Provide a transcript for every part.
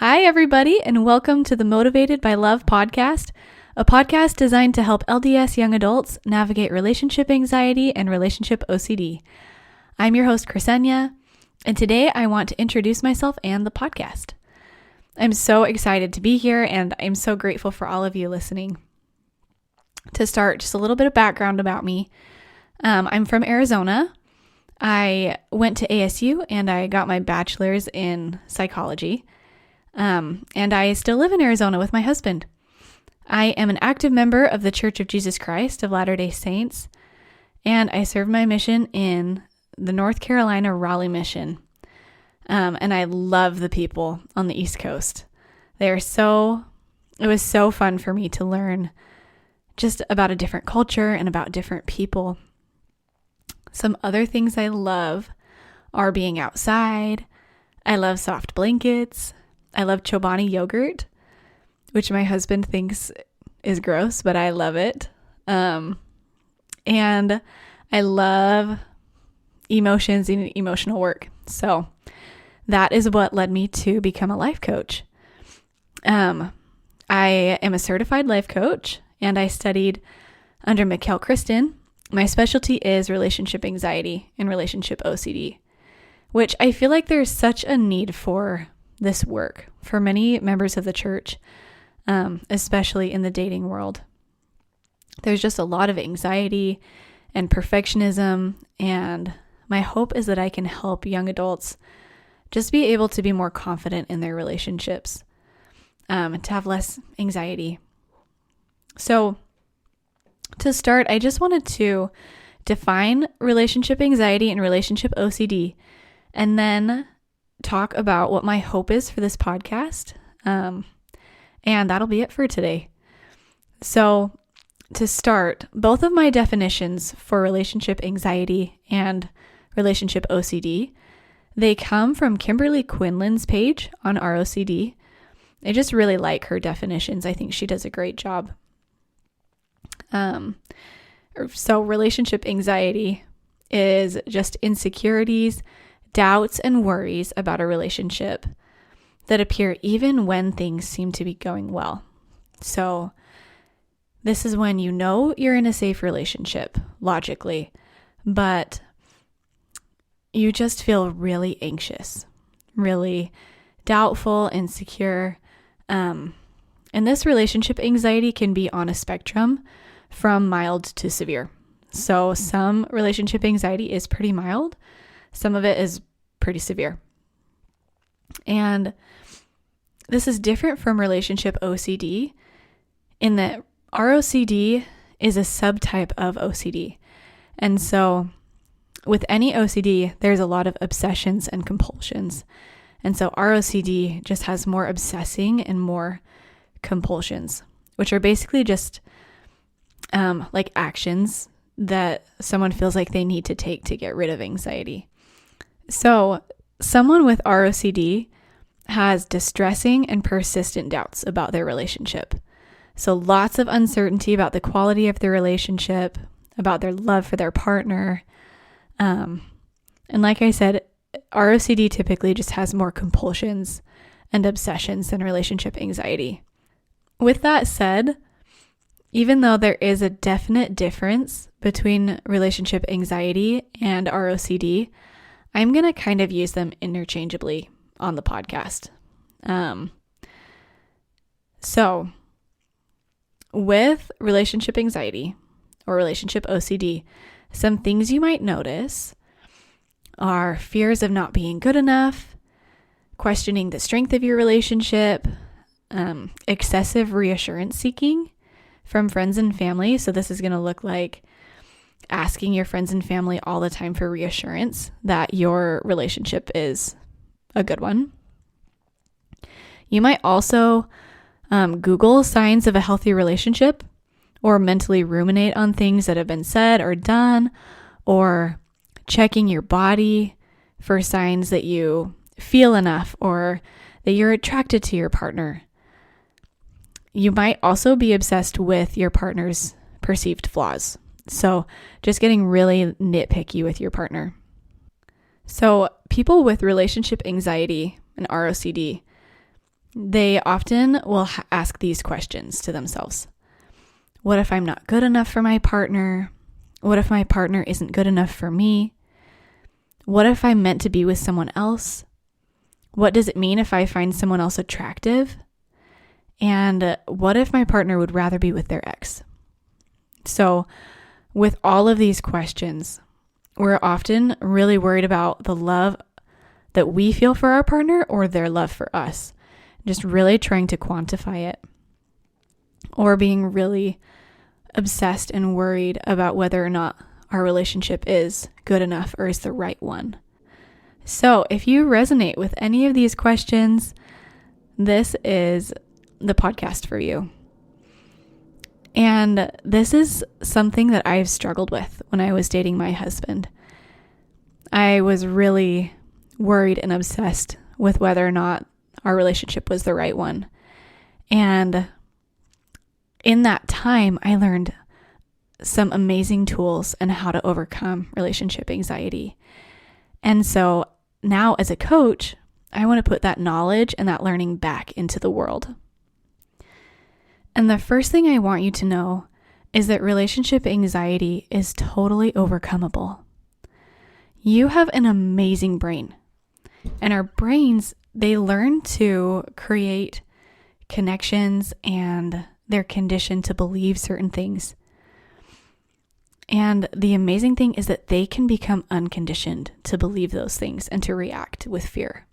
Hi, everybody, and welcome to the Motivated by Love podcast, a podcast designed to help LDS young adults navigate relationship anxiety and relationship OCD. I'm your host, Ksenia, and today I want to introduce myself and the podcast. I'm so excited to be here, and I'm so grateful for all of you listening. To start, just a little bit of background about me. I'm from Arizona. I went to ASU, and I got my bachelor's in psychology. And I still live in Arizona with my husband. I am an active member of the Church of Jesus Christ of Latter-day Saints, and I serve my mission in the North Carolina Raleigh mission. And I love the people on the East Coast. It was so fun for me to learn just about a different culture and about different people. Some other things I love are being outside. I love soft blankets. I love Chobani yogurt, which my husband thinks is gross, but I love it. And I love emotions and emotional work. So that is what led me to become a life coach. I am a certified life coach, and I studied under Mikkel Kristen. My specialty is relationship anxiety and relationship OCD, which I feel like there's such a need for this work for many members of the church, especially in the dating world. There's just a lot of anxiety and perfectionism, and my hope is that I can help young adults just be able to be more confident in their relationships, to have less anxiety. So to start, I just wanted to define relationship anxiety and relationship OCD, and then talk about what my hope is for this podcast. And that'll be it for today. So to start, both of my definitions for relationship anxiety and relationship OCD, they come from Kimberly Quinlan's page on ROCD. I just really like her definitions. I think she does a great job. So relationship anxiety is just insecurities, doubts, and worries about a relationship that appear even when things seem to be going well. So this is when you know you're in a safe relationship, logically, but you just feel really anxious, really doubtful, insecure. And this relationship anxiety can be on a spectrum from mild to severe. So some relationship anxiety is pretty mild. Some of it is pretty severe. And this is different from relationship OCD in that ROCD is a subtype of OCD. And so with any OCD, there's a lot of obsessions and compulsions. And so ROCD just has more obsessing and more compulsions, which are basically just like actions that someone feels like they need to take to get rid of anxiety. So someone with ROCD has distressing and persistent doubts about their relationship. So lots of uncertainty about the quality of their relationship, about their love for their partner. And like I said, ROCD typically just has more compulsions and obsessions than relationship anxiety. With that said, even though there is a definite difference between relationship anxiety and ROCD, I'm going to kind of use them interchangeably on the podcast. So with relationship anxiety or relationship OCD, some things you might notice are fears of not being good enough, questioning the strength of your relationship, excessive reassurance seeking from friends and family. So this is going to look like asking your friends and family all the time for reassurance that your relationship is a good one. You might also Google signs of a healthy relationship, or mentally ruminate on things that have been said or done, or checking your body for signs that you feel enough or that you're attracted to your partner. You might also be obsessed with your partner's perceived flaws. So just getting really nitpicky with your partner. So people with relationship anxiety and ROCD, they often will ask these questions to themselves. What if I'm not good enough for my partner? What if my partner isn't good enough for me? What if I'm meant to be with someone else? What does it mean if I find someone else attractive? And what if my partner would rather be with their ex? So with all of these questions, we're often really worried about the love that we feel for our partner or their love for us. Just really trying to quantify it, or being really obsessed and worried about whether or not our relationship is good enough or is the right one. So if you resonate with any of these questions, this is the podcast for you. And this is something that I've struggled with when I was dating my husband. I was really worried and obsessed with whether or not our relationship was the right one. And in that time, I learned some amazing tools on how to overcome relationship anxiety. And so now as a coach, I want to put that knowledge and that learning back into the world. And the first thing I want you to know is that relationship anxiety is totally overcomable. You have an amazing brain, and our brains, they learn to create connections, and they're conditioned to believe certain things. And the amazing thing is that they can become unconditioned to believe those things and to react with fear.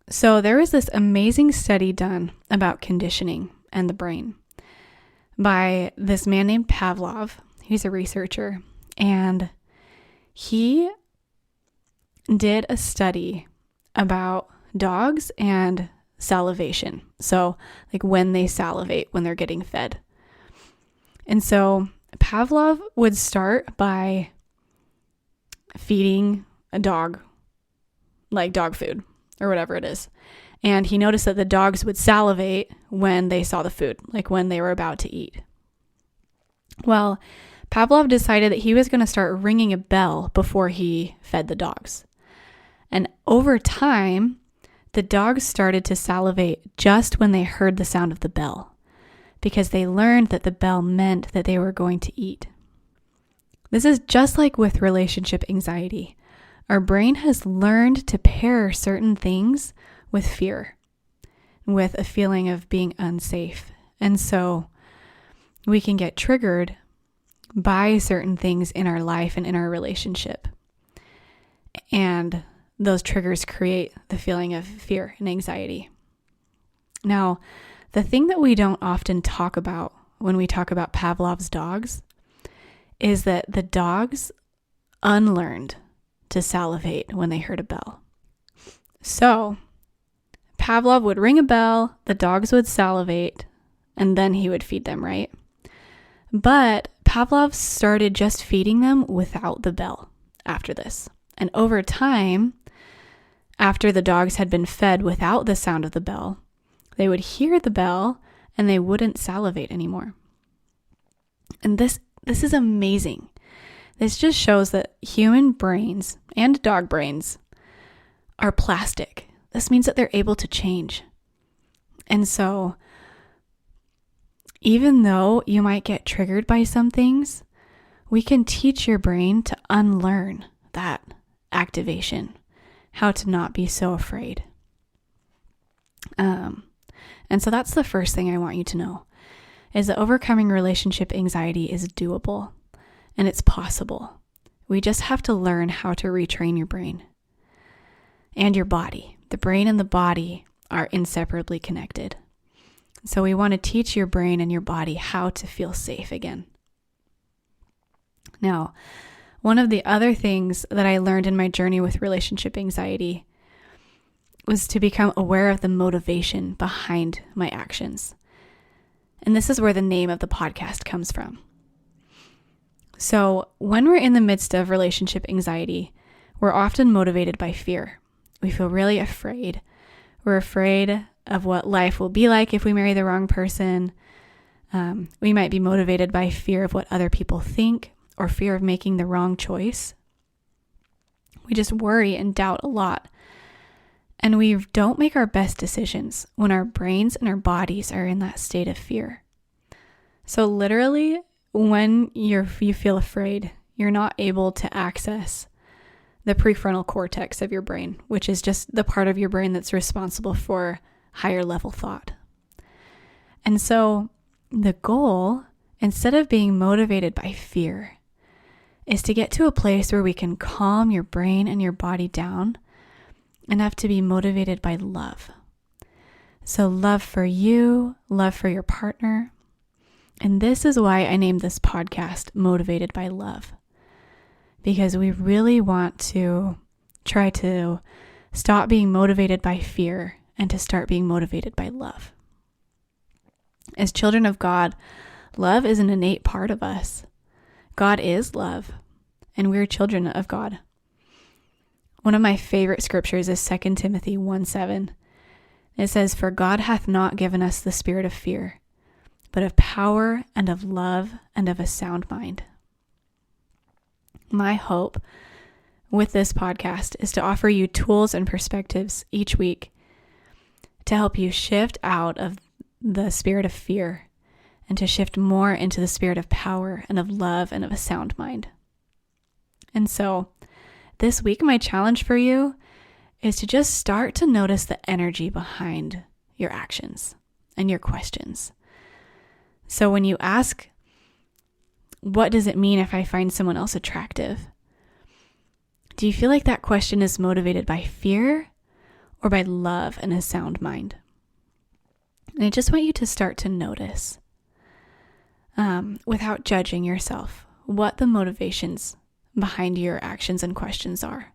So there was this amazing study done about conditioning and the brain by this man named Pavlov. He's a researcher, and he did a study about dogs and salivation. So like when they salivate, when they're getting fed. And so Pavlov would start by feeding a dog like dog food or whatever it is. And he noticed that the dogs would salivate when they saw the food, like when they were about to eat. Well, Pavlov decided that he was going to start ringing a bell before he fed the dogs. And over time, the dogs started to salivate just when they heard the sound of the bell, because they learned that the bell meant that they were going to eat. This is just like with relationship anxiety. Our brain has learned to pair certain things with fear, with a feeling of being unsafe. And so we can get triggered by certain things in our life and in our relationship. And those triggers create the feeling of fear and anxiety. Now, the thing that we don't often talk about when we talk about Pavlov's dogs is that the dogs unlearned to salivate when they heard a bell. So Pavlov would ring a bell, the dogs would salivate, and then he would feed them, right? But Pavlov started just feeding them without the bell after this. And over time, after the dogs had been fed without the sound of the bell, they would hear the bell and they wouldn't salivate anymore. And this is amazing. This just shows that human brains and dog brains are plastic. This means that they're able to change. And so even though you might get triggered by some things, we can teach your brain to unlearn that activation, how to not be so afraid. And so that's the first thing I want you to know, is that overcoming relationship anxiety is doable and it's possible. We just have to learn how to retrain your brain and your body. The brain and the body are inseparably connected. So we want to teach your brain and your body how to feel safe again. Now, one of the other things that I learned in my journey with relationship anxiety was to become aware of the motivation behind my actions. And this is where the name of the podcast comes from. So when we're in the midst of relationship anxiety, we're often motivated by fear. We feel really afraid. We're afraid of what life will be like if we marry the wrong person. We might be motivated by fear of what other people think or fear of making the wrong choice. We just worry and doubt a lot. And we don't make our best decisions when our brains and our bodies are in that state of fear. So literally, when you feel afraid, you're not able to access the prefrontal cortex of your brain, which is just the part of your brain that's responsible for higher level thought. And so the goal, instead of being motivated by fear, is to get to a place where we can calm your brain and your body down enough to be motivated by love. So love for you, love for your partner. And this is why I named this podcast Motivated by Love. Because we really want to try to stop being motivated by fear and to start being motivated by love. As children of God, love is an innate part of us. God is love, and we're children of God. One of my favorite scriptures is 2 Timothy 1:7. It says, "For God hath not given us the spirit of fear, but of power and of love and of a sound mind." My hope with this podcast is to offer you tools and perspectives each week to help you shift out of the spirit of fear and to shift more into the spirit of power and of love and of a sound mind. And so this week, my challenge for you is to just start to notice the energy behind your actions and your questions. So when you ask, what does it mean if I find someone else attractive? Do you feel like that question is motivated by fear or by love and a sound mind? And I just want you to start to notice, without judging yourself, what the motivations behind your actions and questions are.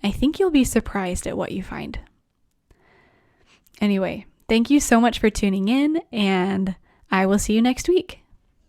I think you'll be surprised at what you find. Anyway, thank you so much for tuning in, and I will see you next week.